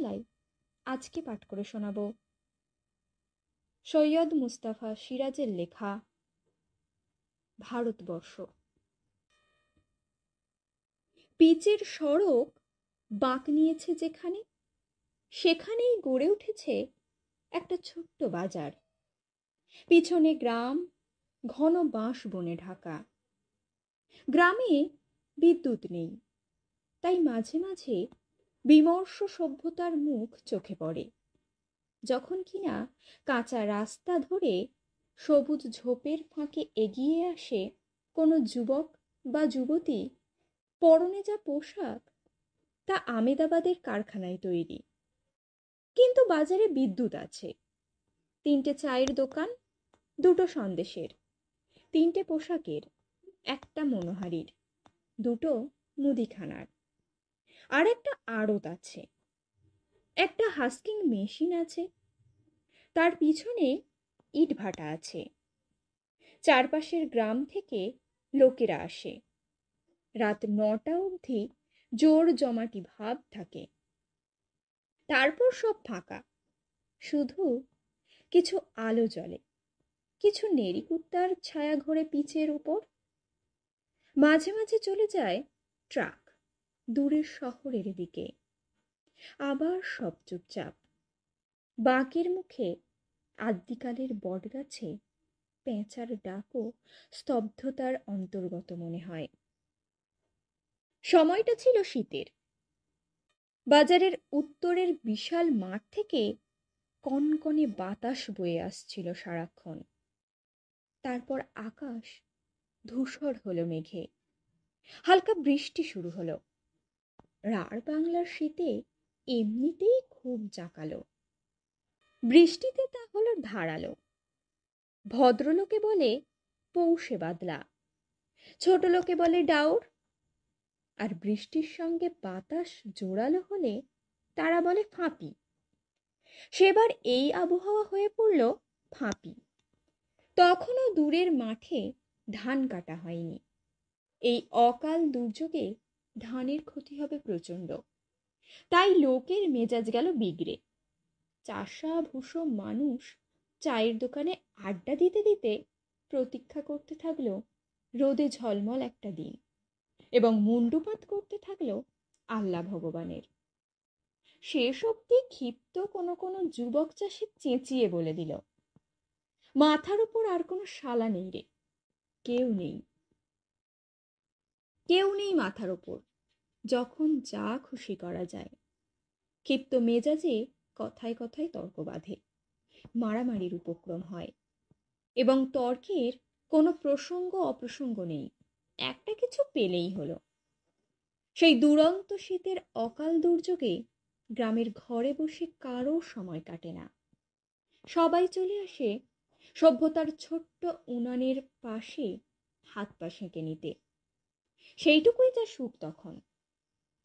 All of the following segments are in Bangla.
বাংলায় আজকে পাঠ করে শোনাব সৈয়দ মুস্তাফা সিরাজের লেখা ভারতবর্ষ। পিচের সড়ক বাঁক নিয়েছে যেখানে, সেখানেই গড়ে উঠেছে একটা ছোট্ট বাজার। পিছনে গ্রাম, ঘন বাঁশ বনে ঢাকা। গ্রামে বিদ্যুৎ নেই, তাই মাঝে মাঝে বিমর্ষ সভ্যতার মুখ চোখে পড়ে, যখন কিনা কাঁচা রাস্তা ধরে সবুজ ঝোপের ফাঁকে এগিয়ে আসে কোনো যুবক বা যুবতী। পরনে যা পোশাক তা আমেদাবাদের কারখানায় তৈরি, কিন্তু বাজারে বিদ্যুৎ আছে। 3টে চায়ের দোকান, 2টো সন্দেশের, 3টে পোশাকের, 1টা মনোহারির, 2টো মুদিখানার, আর একটা আড়ত আছে। একটা হাস্কিং মেশিন আছে, তার পিছনে ইট ভাটা আছে। চারপাশের গ্রাম থেকে লোকেরা আসে। রাত 9টা অবধি জোর জমাটি ভাব থাকে, তারপর সব ফাঁকা। শুধু কিছু আলো জ্বলে, কিছু নেড়িকুত্তার ছায়া ঘোরে পিচের উপর। মাঝে মাঝে চলে যায় ট্রাক দূরের শহরের দিকে। আবার সব চুপচাপ। বাঁকের মুখে আদ্যিকালের বটগাছে পেঁচার ডাকও স্তব্ধতার অন্তর্গত মনে হয়। সময়টা ছিল শীতের। বাজারের উত্তরের বিশাল মাঠ থেকে কনকনে বাতাস বয়ে আসছিল সারাক্ষণ। তারপর আকাশ ধূসর হলো মেঘে, হালকা বৃষ্টি শুরু হলো। রাঢ় বাংলার শীতে এমনিতেই খুব জাঁকালো, বৃষ্টিতে তা হলো ধারালো। ভদ্রলোকে বলে পৌষে বাদলা, ছোট লোকে বলে ডাউর। আর বৃষ্টির সঙ্গে বাতাস জোরালো হলে তারা বলে ফাঁপি। সেবার এই আবহাওয়া হয়ে পড়ল ফাঁপি। তখনও দূরের মাঠে ধান কাটা হয়নি। এই অকাল দুর্যোগে ধানের ক্ষতি হবে প্রচণ্ড, তাই লোকের মেজাজ গেল বিগড়ে। চাষা ভুষো মানুষ চায়ের দোকানে আড্ডা দিতে দিতে প্রতীক্ষা করতে থাকলো রোদে ঝলমল একটা দিন, এবং মুণ্ডুপাত করতে থাকলো আল্লাহ ভগবানের। শেষ অবধি ক্ষিপ্ত কোনো কোনো যুবক চাষি চেঁচিয়ে বলে দিল, মাথার উপর আর কোনো শালা নেই রে, কেউ নেই, কেউ নেই মাথার ওপর, যখন যা খুশি করা যায়। ক্ষিপ্ত মেজাজে কথায় কথায় তর্ক বাঁধে, মারামারির উপক্রম হয়, এবং তর্কের কোনো প্রসঙ্গ অপ্রসঙ্গ নেই, একটা কিছু পেলেই হলো। সেই দুরন্ত শীতের অকাল দুর্যোগে গ্রামের ঘরে বসে কারো সময় কাটে না। সবাই চলে আসে সভ্যতার ছোট্ট উনানের পাশে হাত পা সেঁকে নিতে। সেইটুকুই তার সুখ তখন,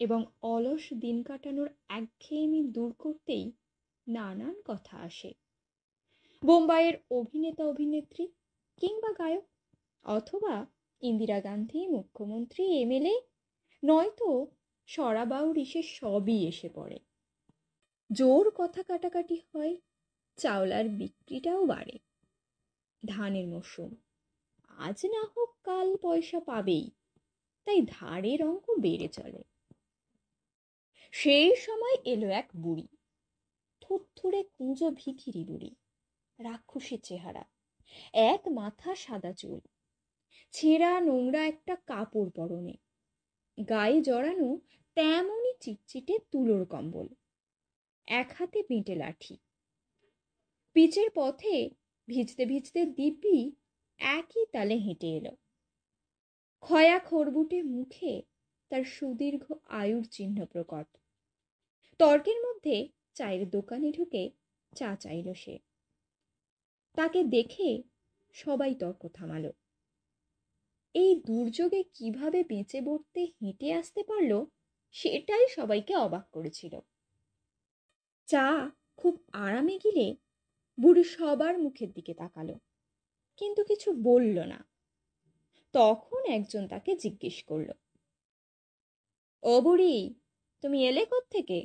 এবং অলস দিন কাটানোর একঘেয়েমি দূর করতেই নানান কথা আসে। বোম্বাইয়ের অভিনেতা অভিনেত্রী কিংবা গায়ক, অথবা ইন্দিরা গান্ধী মুখ্যমন্ত্রী, এমএলএ, নয়তো সরাবাউরি, সে সবই এসে পড়ে। জোর কথা কাটাকাটি হয়, চাওলার বিক্রিটাও বাড়ে। ধানের মরশুম, আজ না হোক কাল পয়সা পাবেই, তাই ধারের অঙ্ক বেড়ে চলে। সেই সময় এলো এক বুড়ি, থুরথুরে কুঁজো ভিখিরি বুড়ি, রাক্ষসী চেহারা, এক মাথা সাদা চুল, ছেঁড়া নোংরা একটা কাপড় পরনে, গায়ে জড়ানো তেমনই চিটচিটে তুলোর কম্বল, এক হাতে বেঁটে লাঠি। পিচের পথে ভিজতে ভিজতে দিব্যি একই তালে হেঁটে এলো। ক্ষয়া খড়বুটে মুখে তার সুদীর্ঘ আয়ুর চিহ্ন প্রকট। তর্কের মধ্যে চায়ের দোকানে ঢুকে চা চাইল সে। তাকে দেখে সবাই তর্ক থামালো। এই দুর্যোগে কিভাবে বেঁচে বর্তে হেঁটে আসতে পারল, সেটাই সবাইকে অবাক করেছিল। চা খুব আরামে গিলে বুড়ি সবার মুখের দিকে তাকালো, কিন্তু কিছু বলল না। তখন একজন তাকে জিজ্ঞেস করল, ও বুড়ি, তুমি এলে কোত্থেকে?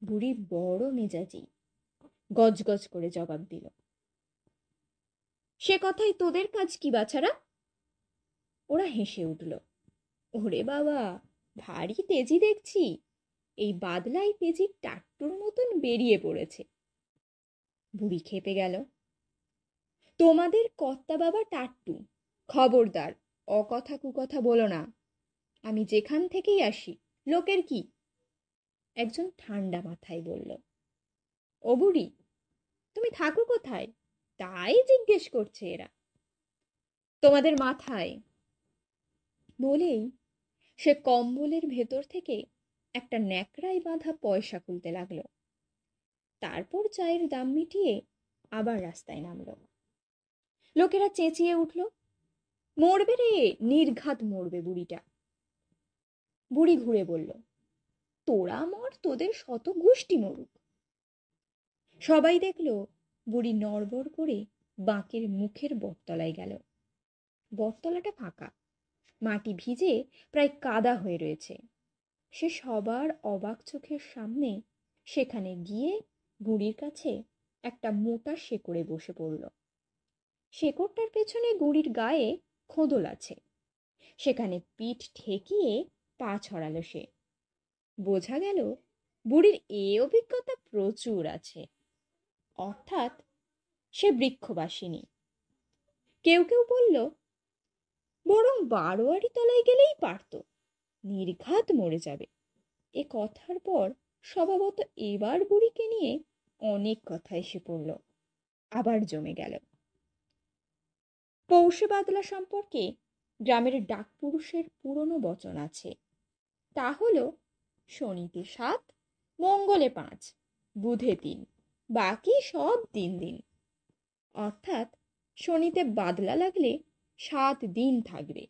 বুড়ি বড় মেজাজি, গজগজ করে জবাব দিল, সে কথাই তোদের কাজ কি বাছারা? ওরা হেসে উঠল। ওরে বাবা, ভারী তেজি দেখছি, এই বাদলাই তেজি টাট্টুর মতন বেরিয়ে পড়েছে। বুড়ি খেপে গেল। তোমাদের কর্তা বাবা টাট্টু, খবরদার অকথা কুকথা বলো না। আমি যেখান থেকেই আসি, লোকের কি? একজন ঠান্ডা মাথায় বলল, ও বুড়ি, তুমি থাকো কোথায় তাই জিজ্ঞেস করছে এরা। তোমাদের মাথায়। বলেই সে কম্বলের ভেতর থেকে একটা ন্যাকড়ায় বাঁধা পয়সা খুলতে লাগলো। তারপর চায়ের দাম মিটিয়ে আবার রাস্তায় নামলো। লোকেরা চেঁচিয়ে উঠল, মরবে রে, নির্ঘাত মরবে বুড়িটা। বুড়ি ঘুরে বলল, তোরা মর, তোদের শত গোষ্ঠী মরুক। সবাই দেখল বুড়ি নড়বড় করে বাঁকের মুখের বটতলায় গেল। বটতলাটা ফাঁকা, মাটি ভিজে প্রায় কাদা হয়ে রয়েছে। সে সবার অবাক চোখের সামনে সেখানে গিয়ে বুড়ির কাছে একটা মোটা শেকড়ে বসে পড়ল। শেকড়টার পেছনে বুড়ির গায়ে খোদল আছে। সেখানে পিঠ ঠেকিয়ে পা ছড়ালো সে। বোঝা গেল বুড়ির এ অভিজ্ঞতা প্রচুর আছে, অর্থাৎ সে বৃক্ষবাসিনী। কেউ কেউ বলল, বরং বারোয়ারি তলায় গেলেই পারত, নির্ঘাত মরে যাবে। এ কথার পর স্বভাবত এবার বুড়িকে নিয়ে অনেক কথা এসে পড়ল, আবার জমে গেল। পৌষে বাদলা সম্পর্কে গ্রামের ডাকপুরুষের পুরনো বচন আছে। তা হলো, শনিতে 7, মঙ্গলে 5, বুধে 3, বাকি সব 3 দিন। অর্থাৎ শনিতে বাদলা লাগলে 7 দিন থাকবে,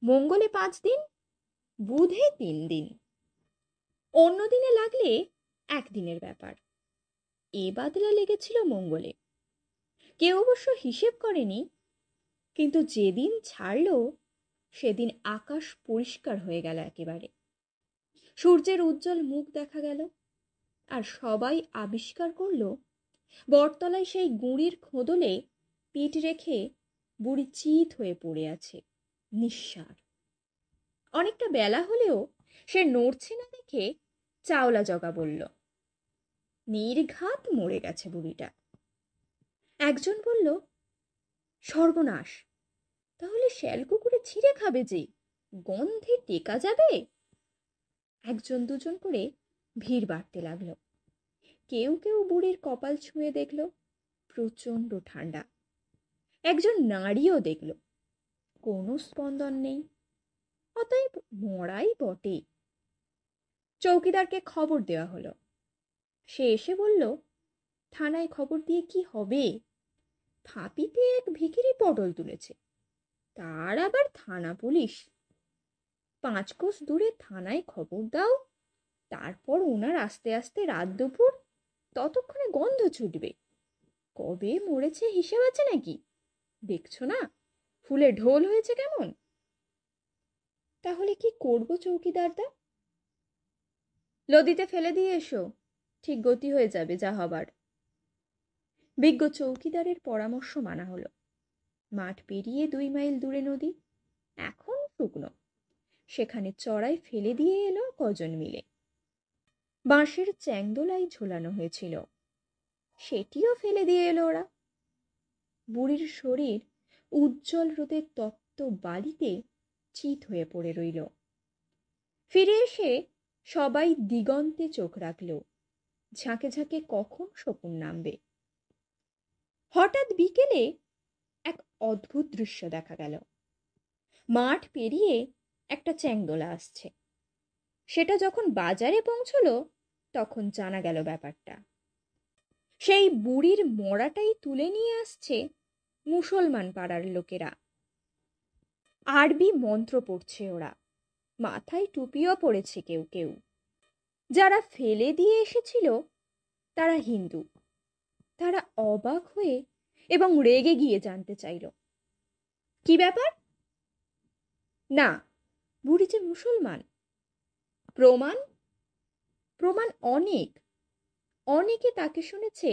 মঙ্গলে 5 দিন, বুধে 3 দিন। অন্য দিনে লাগলে 1 দিনের ব্যাপার। এ বাদলা লেগেছিল মঙ্গলে। কেউ অবশ্য হিসেব করেনি, কিন্তু যেদিন ছাড়ল সেদিন আকাশ পরিষ্কার হয়ে গেল একেবারে। সূর্যের উজ্জ্বল মুখ দেখা গেল, আর সবাই আবিষ্কার করল বটতলায় সেই গুঁড়ির খোদলে পিঠ রেখে বুড়ি চিত হয়ে পড়ে আছে, নিঃসাড়। অনেকটা বেলা হলেও সে নড়ছে না দেখে চাওলা জগা বলল, নির্ঘাত মরে গেছে বুড়িটা। একজন বলল, সর্বনাশ, তাহলে শ্যাল কুকুরে ছিঁড়ে খাবে যে, গন্ধে টেকা যাবে। একজন দুজন করে ভিড় বাড়তে লাগলো। কেউ কেউ বুড়ির কপাল ছুঁয়ে দেখল প্রচণ্ড ঠান্ডা। একজন নাড়িও দেখল কোনো স্পন্দন নেই, অতএব মরাই বটে। চৌকিদারকে খবর দেওয়া হলো। সে এসে বলল, থানায় খবর দিয়ে কি হবে? ফাঁপিতে এক ভিখিরি পটল তুলেছে, তার আবার থানা পুলিশ। 5 কোষ দূরে থানায় খবর দাও, তারপর ওনার আস্তে আস্তে রাত দুপুর, ততক্ষণে গন্ধ ছুটবে। কবে মরেছে হিসেব আছে নাকি? দেখছো না ফুলে ঢোল হয়েছে কেমন? তাহলে কি করব চৌকিদারদা? নদীতে ফেলে দিয়ে এসো, ঠিক গতি হয়ে যাবে যা হবার। বিজ্ঞ চৌকিদারের পরামর্শ মানা হলো। মাঠ পেরিয়ে 2 মাইল দূরে নদী, এখন শুকনো। সেখানে চড়াই ফেলে দিয়ে এলো কজন মিলে। বাঁশের চ্যাংদোলাই ঝোলানো হয়েছিল, সেটিও ফেলে দিয়ে এলো ওরা। বুড়ির শরীর উজ্জ্বল রোদের তপ্ত বালিতে চিত হয়ে পড়ে রইল। ফিরে এসে সবাই দিগন্তে চোখ রাখল, ঝাঁকে ঝাঁকে কখন শকুন নামবে। হঠাৎ বিকেলে এক অদ্ভুত দৃশ্য দেখা গেল। মাঠ পেরিয়ে একটা চ্যাংদোলা আসছে। সেটা যখন বাজারে পৌঁছলো তখন জানা গেল ব্যাপারটা। সেই বুড়ির মরাটাই তুলে নিয়ে আসছে মুসলমান পাড়ার লোকেরা। আরবি মন্ত্র পড়ছে ওরা, মাথায় টুপিও পড়েছে কেউ কেউ। যারা ফেলে দিয়ে এসেছিল তারা হিন্দু। তারা অবাক হয়ে এবং রেগে গিয়ে জানতে চাইল, কি ব্যাপার? না, বুড়ি যে মুসলমান। প্রমাণ? প্রমাণ অনেক, অনেকে তাকে শুনেছে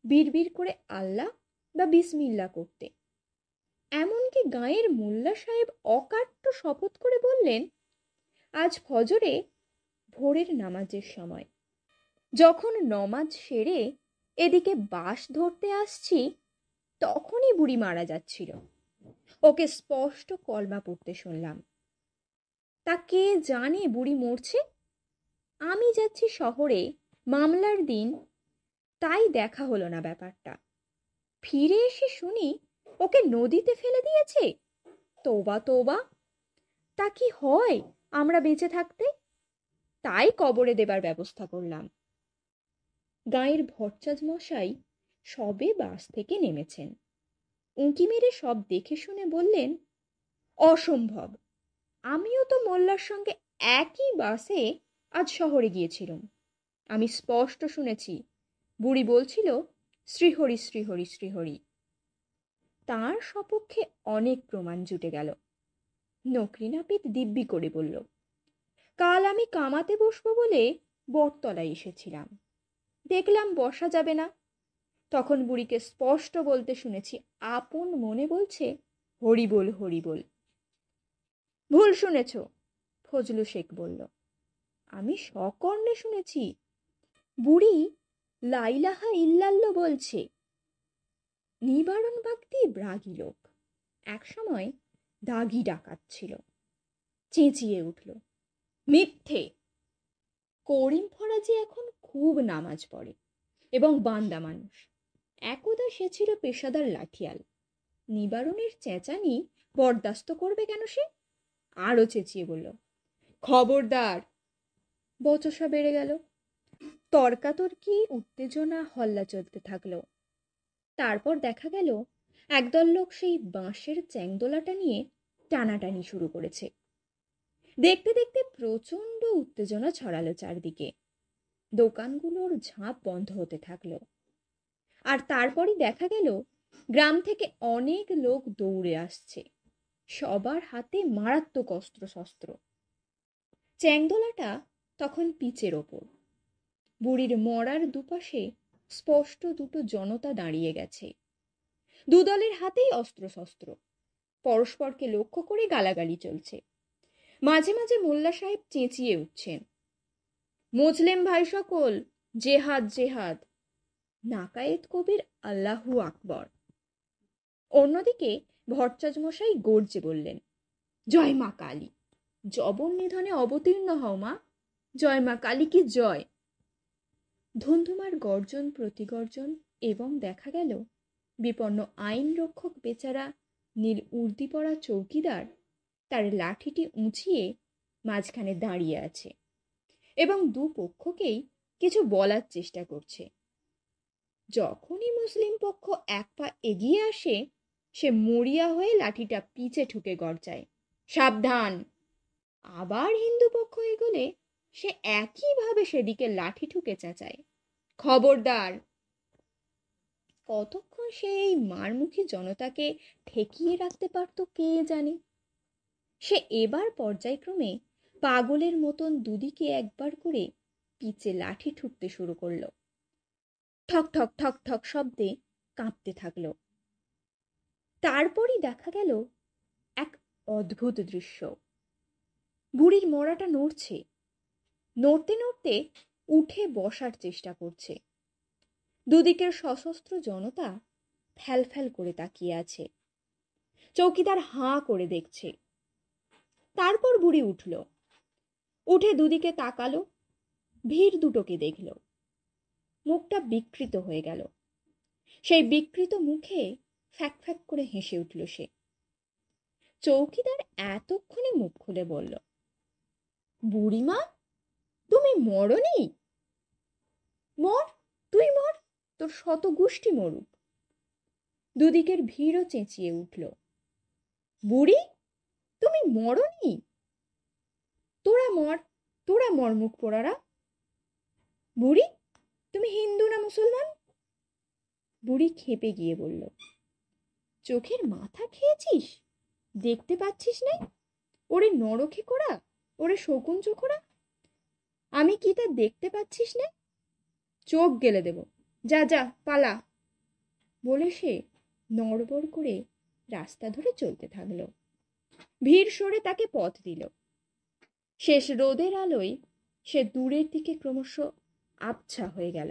বিড়বিড় করে আল্লাহ বা বিসমিল্লা করতে। এমনকি গাঁয়ের মোল্লা সাহেব অকাট্য শপথ করে বললেন, আজ ফজরে ভোরের নামাজের সময় যখন নমাজ সেরে এদিকে বাস ধরতে আসছি, তখনই বুড়ি মারা যাচ্ছিল। ওকে স্পষ্ট কলমা পড়তে শুনলাম। তা কে জানে বুড়ি মরছে? আমি যাচ্ছি শহরে মামলার দিন, তাই দেখা হলো না ব্যাপারটা। ফিরে এসে শুনি ওকে নদীতে ফেলে দিয়েছে। তোবা তোবা! তা কি হয় আমরা বেঁচে থাকতে? তাই কবরে দেবার ব্যবস্থা করলাম। গাঁয়ের ভট্টাচ মশাই সবে বাস থেকে নেমেছেন। উঁকি মেরে সব দেখে শুনে বললেন, অসম্ভব! আমিও তো মোল্লার সঙ্গে একই বাসে আজ শহরে গিয়েছিলাম। আমি স্পষ্ট শুনেছি বুড়ি বলছিল, শ্রীহরি শ্রীহরি শ্রীহরি। তাঁর সপক্ষে অনেক প্রমাণ জুটে গেল। নকরিনাপিত দিব্যি করে বলল, কাল আমি কামাতে বসবো বলে বটতলায় এসেছিলাম, দেখলাম বসা যাবে না। তখন বুড়িকে স্পষ্ট বলতে শুনেছি, আপন মনে বলছে, হরি বল হরি বল। ভুল শুনেছ, ফজলু শেখ বলল। আমি সকর্ণে শুনেছি, বুড়ি লাইলাহা ইল্লাল্লাহ বলছে। নিবারণ বাগদি রাগী লোক, একসময় দাগি ডাকাত ছিল। চেঁচিয়ে উঠল, মিথ্যে! করিম ফরাজি এখন খুব নামাজ পড়ে এবং বান্দা মানুষ। একদা সে ছিল পেশাদার লাঠিয়াল। নিবারণের চেঁচানি বরদাস্ত করবে কেন সে? আরো চেঁচিয়ে বলল, খবরদার! বচসা বেড়ে গেল। তর্কাতর্কি, উত্তেজনা, হল্লা চলতে থাকলো। তারপর দেখা গেল একদল লোক সেই বাঁশের চ্যাংদোলাটা নিয়ে টানাটানি শুরু করেছে। দেখতে দেখতে প্রচন্ড উত্তেজনা ছড়ালো চারদিকে। দোকানগুলোর ঝাঁপ বন্ধ হতে থাকলো। আর তারপরই দেখা গেল গ্রাম থেকে অনেক লোক দৌড়ে আসছে, সবার হাতে মারাত্মক অস্ত্রশস্ত্র। চ্যাংদোলাটা তখন পিচের ওপর। বুড়ির মরার দুপাশে স্পষ্ট দুটো জনতা দাঁড়িয়ে গেছে। দুদলের হাতেই অস্ত্রশস্ত্র, পরস্পরকে লক্ষ্য করে গালাগালি চলছে। মাঝে মাঝে মোল্লা সাহেব চেঁচিয়ে উঠছেন, মুসলিম ভাই সকল, জেহাদ জেহাদ! নাকায়েত কবির আল্লাহু আকবর। অন্যদিকে ভট্টাচ মশাই গর্জে বললেন, জয় মা কালী! জবন নিধনে অবতীর্ণ হও মা! জয় মা কালী কি জয়! ধুন্ধুমার গর্জন প্রতিগর্জন, এবং দেখা গেল বিপন্ন আইন রক্ষক বেচারা নীল উর্দি পরা চৌকিদার তার লাঠিটি উঁচিয়ে মাঝখানে দাঁড়িয়ে আছে এবং দুপক্ষকেই কিছু বলার চেষ্টা করছে। যখনই মুসলিম পক্ষ এক পা এগিয়ে আসে, সে মরিয়া হয়ে লাঠিটা পিছে ঠুকে গর্জায়, সাবধান! আবার হিন্দু পক্ষ এগোলে সে একইভাবে সেদিকে লাঠি ঠুকে চেঁচায়, খবরদার! কতক্ষণ সে এই মারমুখী জনতাকে ঠেকিয়ে রাখতে পারত কে জানে। সে এবার পর্যায়ক্রমে পাগলের মতন দুদিকে একবার করে পিচে লাঠি ঠুকতে শুরু করলো। ঠক ঠক ঠক ঠক শব্দে কাঁপতে থাকলো। তারপরই দেখা গেল এক অদ্ভুত দৃশ্য। বুড়ির মরাটা নড়ছে, নড়তে নড়তে উঠে বসার চেষ্টা করছে। দুদিকের সশস্ত্র জনতা ফ্যাল ফ্যাল করে তাকিয়ে আছে। চৌকিদার হাঁ করে দেখছে। তারপর বুড়ি উঠল, উঠে দুদিকে তাকালো, ভিড় দুটোকে দেখল। মুখটা বিকৃত হয়ে গেল। সেই বিকৃত মুখে ফ্যাক ফ্যাক করে হেসে উঠল সে। চৌকিদার এতক্ষণে মুখ খুলে বলল, বুড়িমা, তুমি মরনি? মর, তুই মর, তোর শত গোষ্ঠী মরুক। দুদিকের ভিড়ও চেঁচিয়ে উঠল, বুড়ি, তুমি মরনি? তোরা মর, তোরা মর, মুখ পোড়ারা! বুড়ি, তুমি হিন্দু না মুসলমান? বুড়ি খেপে গিয়ে বলল, চোখের মাথা খেয়েছিস? দেখতে পাচ্ছিস না? ওরে নরখে করা, ওরে শকুন চোখরা! আমি কি তা দেখতে পাচ্ছিস না? চোখ গেলে দেব। যা যা পালা, বলে সে নড়বড় করে রাস্তা ধরে চলতে থাকলো। ভিড় সরে তাকে পথ দিল। শেষ রোদের আলোয় সে দূরের দিকে ক্রমশ আবছা হয়ে গেল।